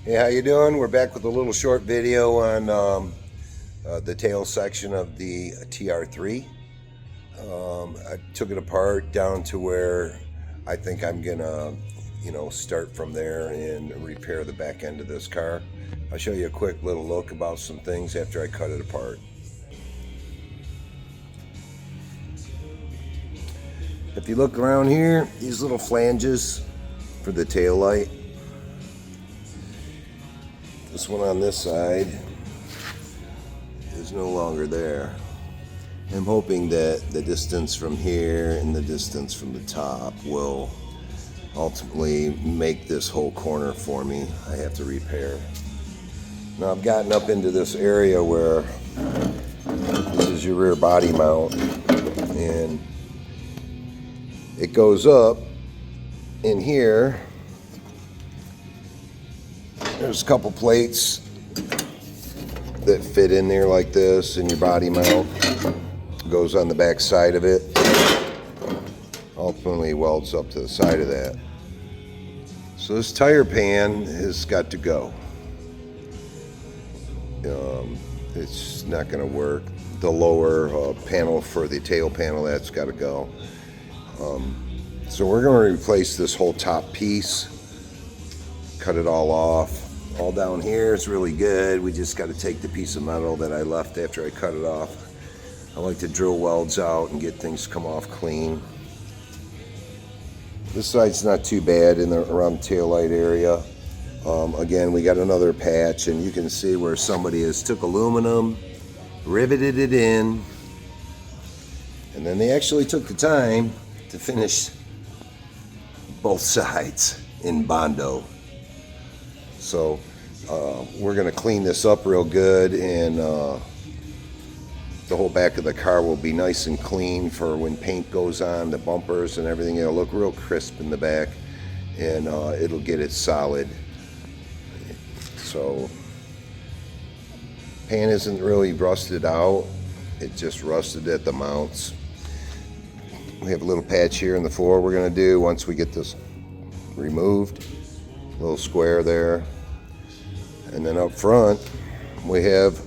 Hey, how you doing? We're back with a little short video on the tail section of the tr3. I took it apart down to where I think I'm gonna, start from there and repair the back end of this car. I'll show you a quick little look about some things after I cut it apart. If you look around here, these little flanges for the tail light. This one on this side is no longer there. I'm hoping that the distance from here and the distance from the top will ultimately make this whole corner for me. I have to repair. Now I've gotten up into this area where this is your rear body mount, and it goes up in here. There's a couple plates that fit in there like this, and your body mount goes on the back side of it. Ultimately welds up to the side of that. So this tire pan has got to go. It's not going to work. The lower panel for the tail panel, that's got to go. So we're going to replace this whole top piece, cut it all off. All down here is really good. We just got to take the piece of metal that I left after I cut it off. I like to drill welds out and get things come off clean. This side's not too bad around the tail light area. Again, we got another patch, and you can see where somebody has took aluminum, riveted it in, and then they actually took the time to finish both sides in Bondo. So we're going to clean this up real good, and the whole back of the car will be nice and clean for when paint goes on the bumpers and everything. It'll look real crisp in the back, and it'll get it solid. So pan isn't really rusted out, it just rusted at the mounts. We have a little patch here in the floor we're going to do once we get this removed. A little square there. And then up front we have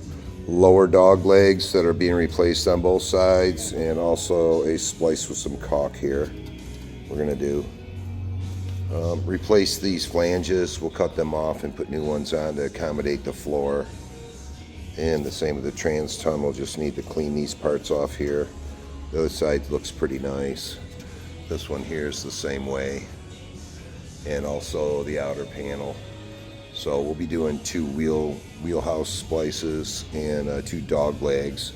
lower dog legs that are being replaced on both sides, and also a splice with some caulk here we're going to do. Replace these flanges. We'll cut them off and put new ones on to accommodate the floor. And the same with the trans tunnel. Just need to clean these parts off here. The other side looks pretty nice. This one here is the same way, and also the outer panel. So we'll be doing two wheelhouse splices and two dog legs.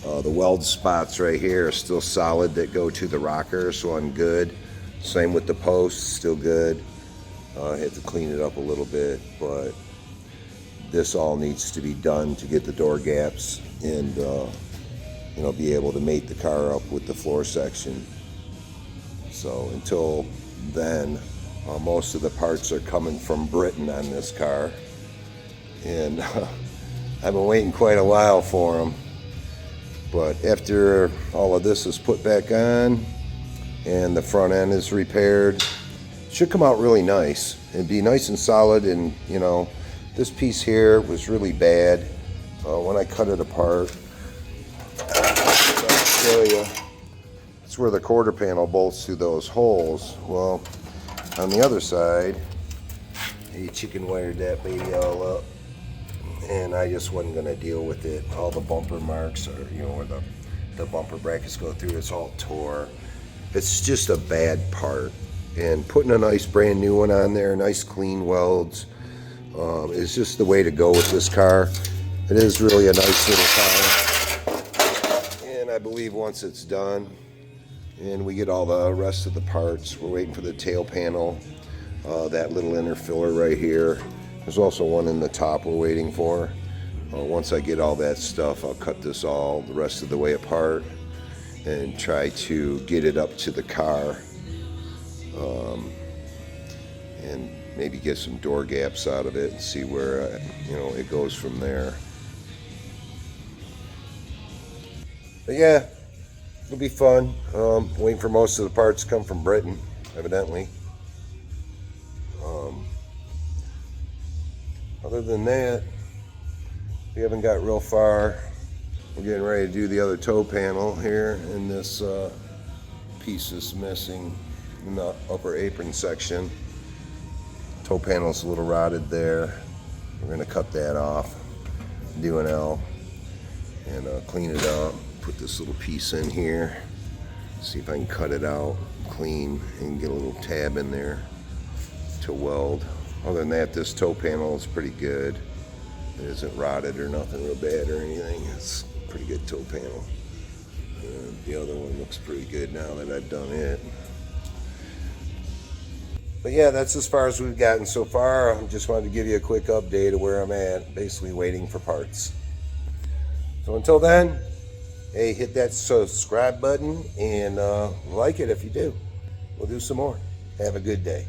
The weld spots right here are still solid that go to the rocker, so I'm good. Same with the posts, still good. I had to clean it up a little bit, but this all needs to be done to get the door gaps and be able to mate the car up with the floor section. So until then, most of the parts are coming from Britain on this car, and I've been waiting quite a while for them. But after all of this is put back on and the front end is repaired, it should come out really nice. It'd be nice and solid. And this piece here was really bad when I cut it apart. I'll show you. It's where the quarter panel bolts through those holes. Well, on the other side, he chicken wired that baby all up, and I just wasn't going to deal with it. All the bumper marks, or where the bumper brackets go through, it's all tore. It's just a bad part, and putting a nice brand new one on there, nice clean welds, is just the way to go with this car. It is really a nice little car, and I believe once it's done and we get all the rest of the parts, we're waiting for the tail panel, that little inner filler right here. There's also one in the top we're waiting for. Once I get all that stuff, I'll cut this all the rest of the way apart and try to get it up to the car, and maybe get some door gaps out of it and see where it goes from there. But yeah, it'll be fun. Waiting for most of the parts to come from Britain, evidently. Other than that, we haven't got real far. We're getting ready to do the other toe panel here, and this piece is missing in the upper apron section. Toe panel's a little rotted there. We're going to cut that off, do an L, and clean it up. Put this little piece in here. See if I can cut it out clean and get a little tab in there to weld. Other than that, this toe panel is pretty good. It isn't rotted or nothing real bad or anything. It's a pretty good toe panel. The other one looks pretty good now that I've done it. But yeah, that's as far as we've gotten so far. I just wanted to give you a quick update of where I'm at, basically waiting for parts. So until then, hey, hit that subscribe button and like it if you do. We'll do some more. Have a good day.